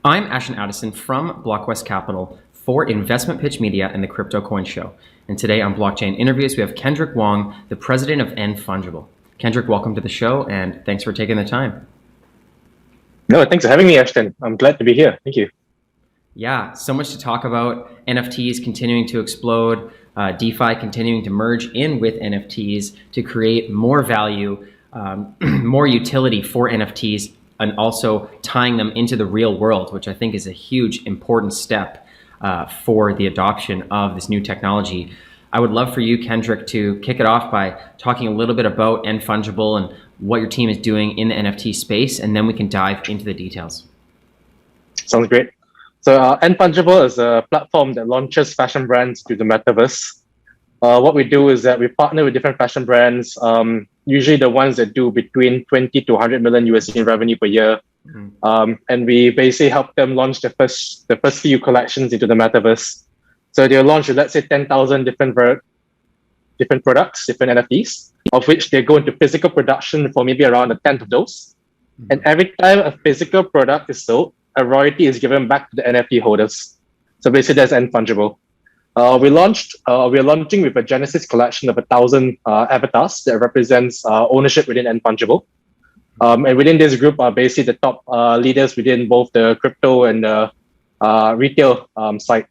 I'm Ashton Addison from Blockwest Capital for InvestmentPitch Media and the Crypto Coin Show. And today on Blockchain Interviews, we have Kendrick Wong, the president of N Fungible. Kendrick, welcome to the show, and thanks for taking the time. No, thanks for having me, Ashton. I'm glad to be here. Thank you. Yeah, so much to talk about. NFTs continuing to explode, DeFi continuing to merge in with NFTs to create more value, more utility for NFTs, and also tying them into the real world, which I think is a huge, important step for the adoption of this new technology. I would love for you, Kendrick, to kick it off by talking a little bit about N Fungible and what your team is doing in the NFT space, and then we can dive into the details. Sounds great. So N Fungible is a platform that launches fashion brands to the Metaverse. What we do is that we partner with different fashion brands, usually the ones that do between 20 to 100 million USD in revenue per year. And we basically help them launch the first few collections into the Metaverse. So they'll launch, let's say, 10,000 different products, different NFTs, of which they go into physical production for maybe around a tenth of those. And every time a physical product is sold, a royalty is given back to the NFT holders. So basically, that's N Fungible. We're launching with a Genesis collection of 1,000 avatars that represents ownership within N Fungible. And within this group are basically the top leaders within both the crypto and the retail side.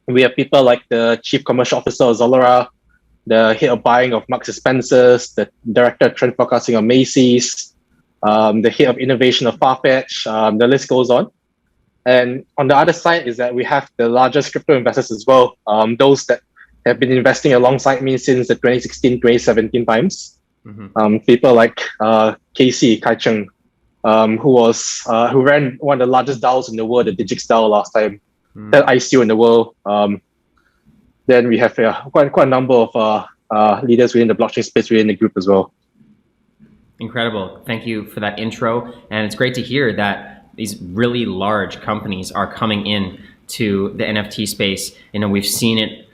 We have people like the Chief Commercial Officer of Zolora, the head of buying of Marks and Spencer's, the director of trend forecasting of Macy's, the head of innovation of Farfetch, the list goes on. And on the other side is that we have the largest crypto investors as well, those that have been investing alongside me since the 2016, 2017 times. People like Casey Kai-Cheng, who ran one of the largest DAOs in the world, the Digix DAO last time, that ICO in the world. Then we have quite a number of leaders within the blockchain space within the group as well. Incredible. Thank you for that intro. And it's great to hear that these really large companies are coming in to the NFT space. You know, we've seen it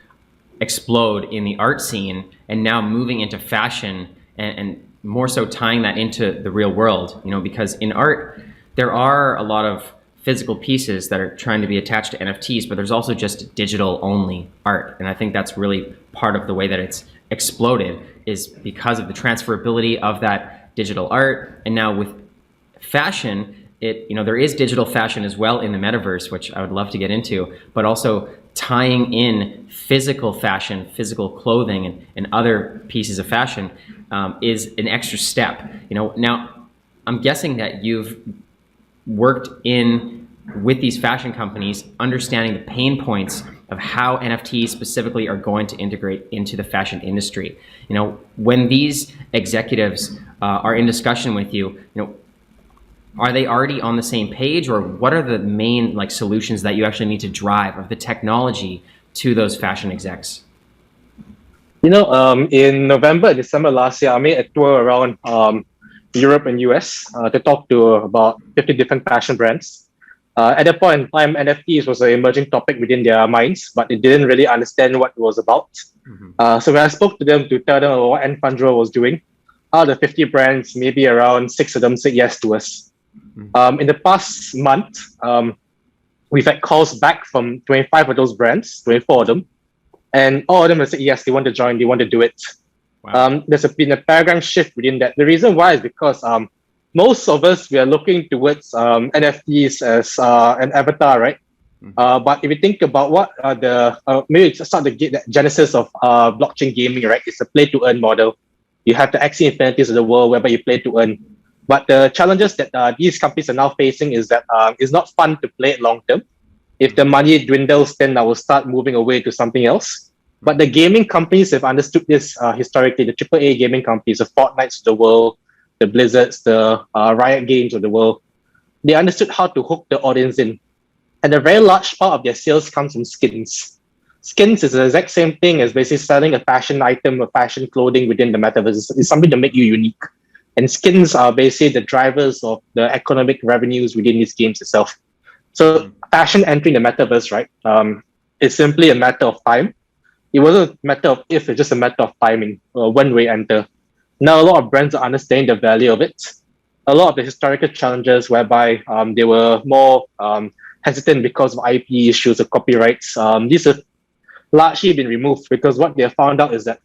explode in the art scene and now moving into fashion and more so tying that into the real world, you know, because in art, there are a lot of physical pieces that are trying to be attached to NFTs, but there's also just digital only art. And I think that's really part of the way that it's exploded is because of the transferability of that digital art. And now with fashion, there is digital fashion as well in the metaverse, which I would love to get into, but also tying in physical fashion, physical clothing, and other pieces of fashion is an extra step. You know, now I'm guessing that you've worked with these fashion companies, understanding the pain points of how NFTs specifically are going to integrate into the fashion industry. You know, when these executives are in discussion with you, are they already on the same page, or what are the main solutions that you actually need to drive of the technology to those fashion execs? In November and December last year, I made a tour around Europe and US to talk to about 50 different fashion brands. At that point in time, NFTs was an emerging topic within their minds, but they didn't really understand what it was about. So when I spoke to them to tell them what N Fungible was doing, out of the 50 brands, maybe around 6 of them said yes to us. In the past month, we've had calls back from 25 of those brands, 24 of them, and all of them have said yes, they want to join, they want to do it. Wow. There's been a paradigm shift within that. The reason why is because most of us, we are looking towards NFTs as an avatar, right? But if you think about what maybe start the genesis of blockchain gaming, right? It's a play to earn model. You have the Axie Infinities of the world whereby you play to earn. But the challenges that these companies are now facing is that it's not fun to play it long term. If the money dwindles, then I will start moving away to something else. But the gaming companies have understood this historically. The AAA gaming companies, the Fortnites of the world, the Blizzards, the Riot Games of the world, they understood how to hook the audience in. And a very large part of their sales comes from skins. Skins is the exact same thing as basically selling a fashion item or fashion clothing within the metaverse. It's something to make you unique. And skins are basically the drivers of the economic revenues within these games itself. So fashion entering the metaverse, right? It's simply a matter of time. It wasn't a matter of if, it's just a matter of timing when we enter. Now, a lot of brands are understanding the value of it. a lot of the historical challenges whereby they were more hesitant because of IP issues or copyrights. These have largely been removed because what they have found out is that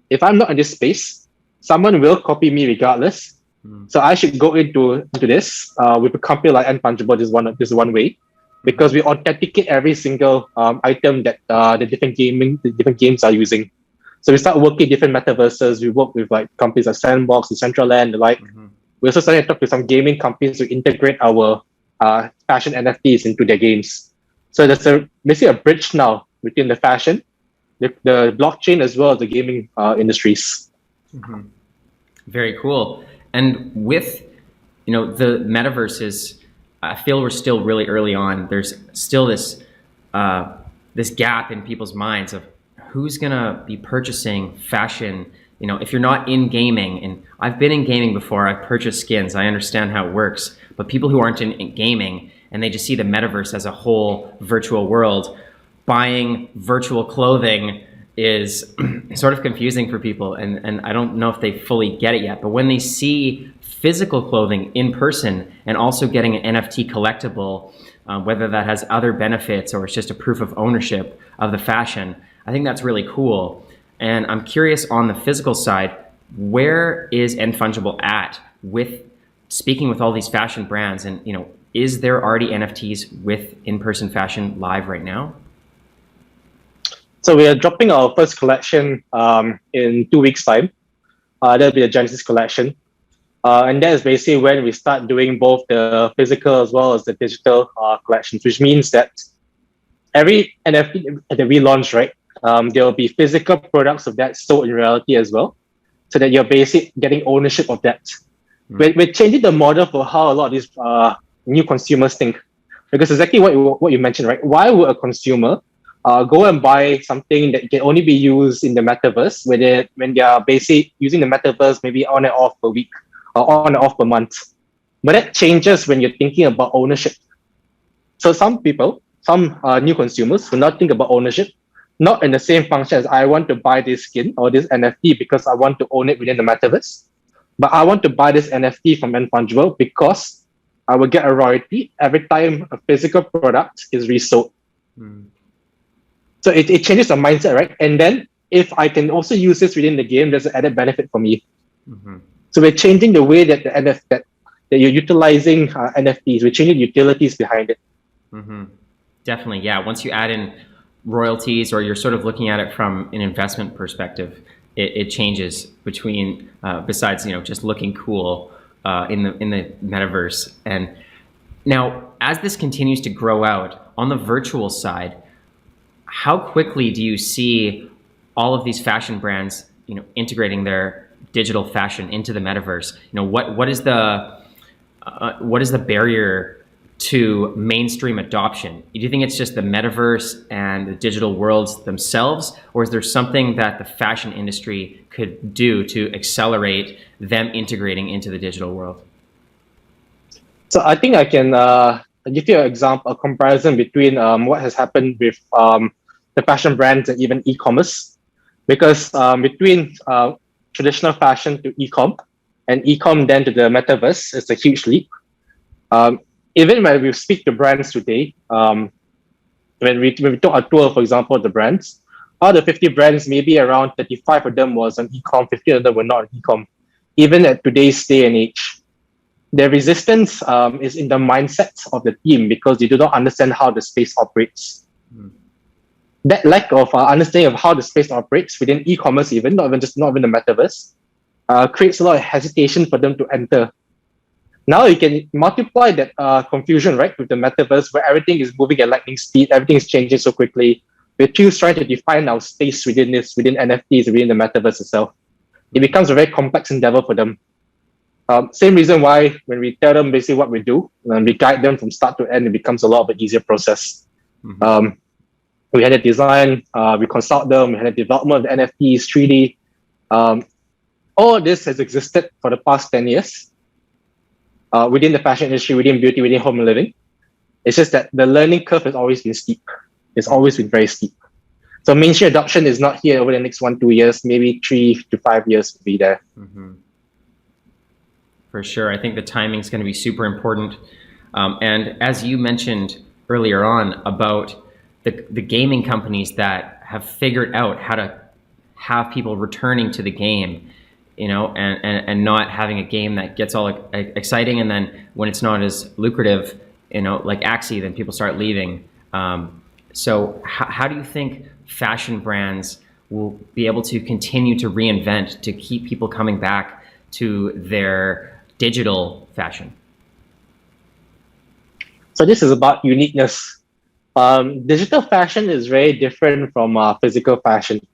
if I'm not in this space, someone will copy me regardless. So I should go into this with a company like N Fungible. This is one way, because we authenticate every single item that the different games are using. So we start working different metaverses. We work with like companies like Sandbox, Decentraland, the like. We also started to talk to some gaming companies to integrate our fashion NFTs into their games. So there's basically a bridge now between the fashion, the blockchain, as well as the gaming industries. Very cool. And with, the metaverses, I feel we're still really early on. There's still this gap in people's minds of who's gonna be purchasing fashion. If you're not in gaming, and I've been in gaming before, I've purchased skins, I understand how it works. But people who aren't in gaming and they just see the metaverse as a whole virtual world, buying virtual clothing is sort of confusing for people, and I don't know if they fully get it yet. But when they see physical clothing in person and also getting an NFT collectible, whether that has other benefits or it's just a proof of ownership of the fashion, I think that's really cool. And I'm curious, on the physical side, where is N Fungible at with speaking with all these fashion brands? And is there already NFTs with in-person fashion live right now? So we are dropping our first collection in 2 weeks' time. That'll be the Genesis collection. And that is basically when we start doing both the physical as well as the digital collections, which means that every NFT that we launch, right, there will be physical products of that sold in reality as well, so that you're basically getting ownership of that. We're changing the model for how a lot of these new consumers think, because exactly what you mentioned, right? Why would a consumer go and buy something that can only be used in the metaverse, when they are basically using the metaverse maybe on and off per week or on and off per month? But that changes when you're thinking about ownership. So some new consumers will not think about ownership, not in the same function as I want to buy this skin or this NFT because I want to own it within the metaverse, but I want to buy this NFT from N Fungible because I will get a royalty every time a physical product is resold. So it changes the mindset, right? And then if I can also use this within the game, there's an added benefit for me. So we're changing the way that that you're utilizing NFTs. We're changing the utilities behind it. Definitely, yeah. Once you add in royalties, or you're sort of looking at it from an investment perspective, it changes between besides just looking cool in the metaverse. And now, as this continues to grow out on the virtual side, how quickly do you see all of these fashion brands, integrating their digital fashion into the metaverse? What is the barrier to mainstream adoption? Do you think it's just the metaverse and the digital worlds themselves, or is there something that the fashion industry could do to accelerate them integrating into the digital world? So I think I can give you an example, a comparison between what has happened with the fashion brands and even e-commerce, because between traditional fashion to e-com and e-com then to the metaverse, it's a huge leap. Even when we speak to brands today, when we took a tour, for example, of the brands, out of 50 brands, maybe around 35 of them was on e-com, 50 of them were not on e-com. Even at today's day and age, the resistance is in the mindset of the team because they do not understand how the space operates. That lack of understanding of how the space operates within e-commerce, even not even the metaverse, creates a lot of hesitation for them to enter. Now you can multiply that confusion, right, with the metaverse, where everything is moving at lightning speed, everything is changing so quickly. We're just trying to define our space within NFTs, within the metaverse itself. It becomes a very complex endeavor for them. Same reason why when we tell them basically what we do, and we guide them from start to end, it becomes a lot of an easier process. We had a design, we consult them, we had a development of the NFTs, 3D. All this has existed for the past 10 years. Within the fashion industry, within beauty, within home and living. It's just that the learning curve has always been steep. It's always been very steep. So mainstream adoption is not here over the next 1-2 years, maybe 3 to 5 years will be there. For sure. I think the timing is going to be super important. And as you mentioned earlier on about the gaming companies that have figured out how to have people returning to the game, and not having a game that gets all exciting, and then when it's not as lucrative, like Axie, then people start leaving. So how do you think fashion brands will be able to continue to reinvent to keep people coming back to their digital fashion? So this is about uniqueness. Digital fashion is very different from physical fashion.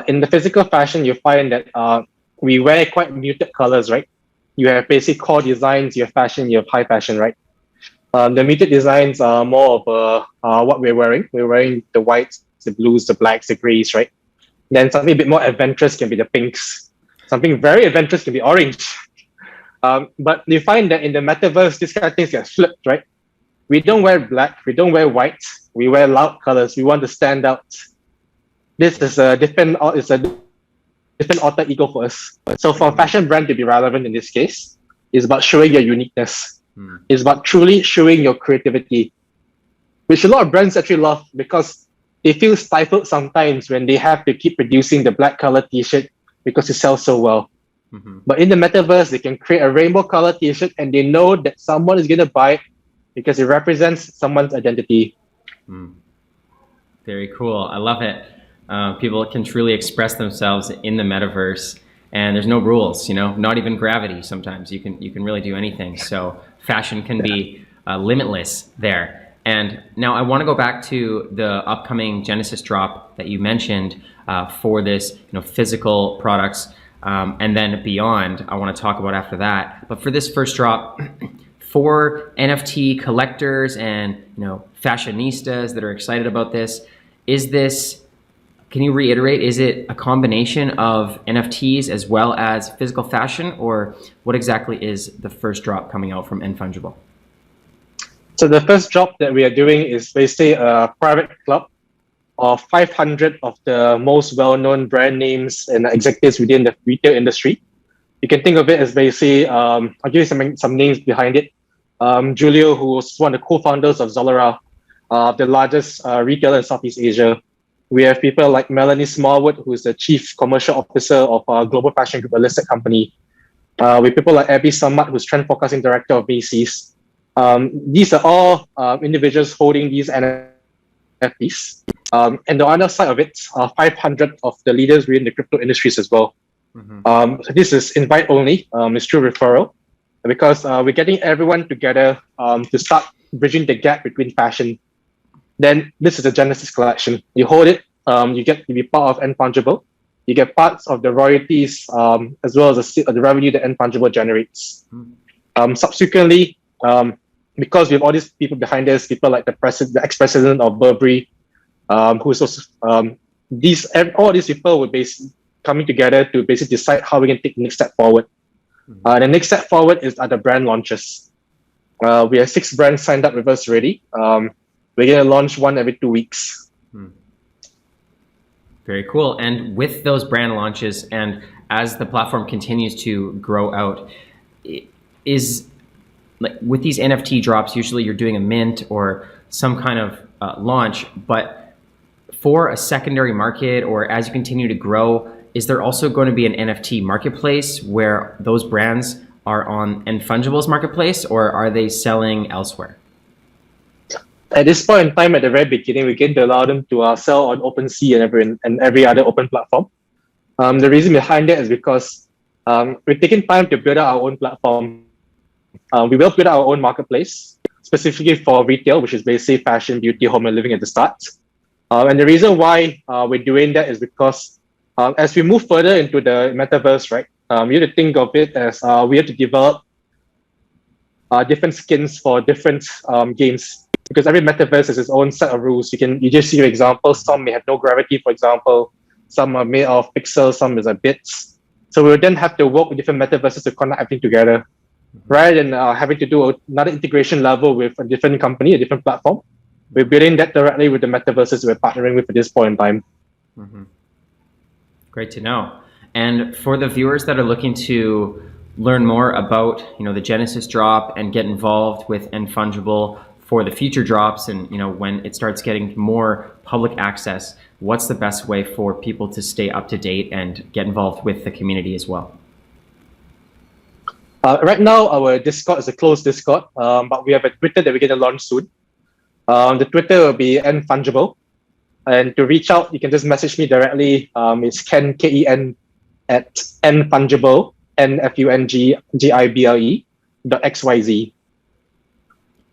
In the physical fashion, you find that we wear quite muted colors, right? You have basic core designs, you have fashion, you have high fashion, right? The muted designs are more of what we're wearing. We're wearing the whites, the blues, the blacks, the grays, right? Then something a bit more adventurous can be the pinks. Something very adventurous can be orange. But you find that in the metaverse, these kind of things get flipped, right? We don't wear black, we don't wear white, we wear loud colors. We want to stand out. This is a different alter ego for us. So for a fashion brand to be relevant in this case, it's about showing your uniqueness. It's about truly showing your creativity, which a lot of brands actually love because they feel stifled sometimes when they have to keep producing the black color t-shirt because it sells so well. But in the metaverse, they can create a rainbow color t-shirt and they know that someone is going to buy it because it represents someone's identity. Very cool. I love it. People can truly express themselves in the metaverse, and there's no rules. Not even gravity. Sometimes you can really do anything. So fashion can be limitless there. And now I want to go back to the upcoming Genesis drop that you mentioned for this, physical products, and then beyond. I want to talk about after that. But for this first drop, for NFT collectors and fashionistas that are excited about this, can you reiterate, is it a combination of NFTs as well as physical fashion, or what exactly is the first drop coming out from N Fungible? So the first drop that we are doing is basically a private club of 500 of the most well-known brand names and executives within the retail industry. You can think of it as basically, I'll give you some names behind it. Julio, who was one of the co-founders of Zalora, the largest retailer in Southeast Asia. We have people like Melanie Smallwood, who is the chief commercial officer of a global fashion group, a listed company. We have people like Abby Samad, who's trend forecasting director of Macy's. These are all individuals holding these NFTs. And the other side of it are 500 of the leaders within the crypto industries as well. So this is invite only. It's through referral because we're getting everyone together to start bridging the gap between fashion. Then this is a Genesis collection. You hold it, you get to be part of N Fungible. You get parts of the royalties as well as the revenue that N Fungible generates. Subsequently, because we have all these people behind us, people like the ex-president of Burberry, who's also all these people would basically coming together to basically decide how we can take the next step forward. The next step forward are the brand launches. We have 6 brands signed up with us already. We're going to launch one every 2 weeks. Very cool. And with those brand launches, and as the platform continues to grow out, with these NFT drops, usually you're doing a mint or some kind of launch, but for a secondary market or as you continue to grow, is there also going to be an NFT marketplace where those brands are on N Fungible's marketplace, or are they selling elsewhere? At this point in time, at the very beginning, we get to allow them to sell on OpenSea and every other open platform. The reason behind that is because we're taking time to build out our own platform. We will build our own marketplace, specifically for retail, which is basically fashion, beauty, home, and living at the start. And the reason why we're doing that is because as we move further into the metaverse, right, we have to think of it as we have to develop different skins for different games, because every metaverse has its own set of rules. You just see your examples. Some may have no gravity, for example. Some are made of pixels, some is a bits. So we would then have to work with different metaverses to connect everything together, rather than having to do another integration level with a different company, a different platform. We're building that directly with the metaverses we're partnering with at this point in time. Great to know. And for the viewers that are looking to learn more about, the Genesis drop and get involved with N Fungible for the future drops, and when it starts getting more public access, what's the best way for people to stay up to date and get involved with the community as well? Right now, our Discord is a closed Discord, but we have a Twitter that we're going to launch soon. The Twitter will be N Fungible. And to reach out, you can just message me directly. It's Ken, Ken, at nfungible, NFUNGIBLE.xyz.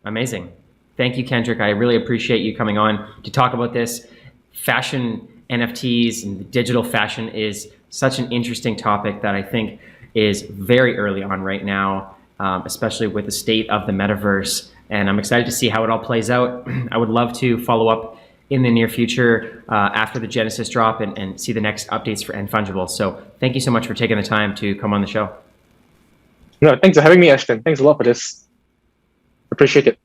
Amazing. Thank you, Kendrick. I really appreciate you coming on to talk about this. Fashion NFTs and digital fashion is such an interesting topic that I think is very early on right now, especially with the state of the metaverse. And I'm excited to see how it all plays out. I would love to follow up in the near future after the Genesis drop and see the next updates for N Fungible. So thank you so much for taking the time to come on the show. No, thanks for having me, Ashton. Thanks a lot for this. Appreciate it.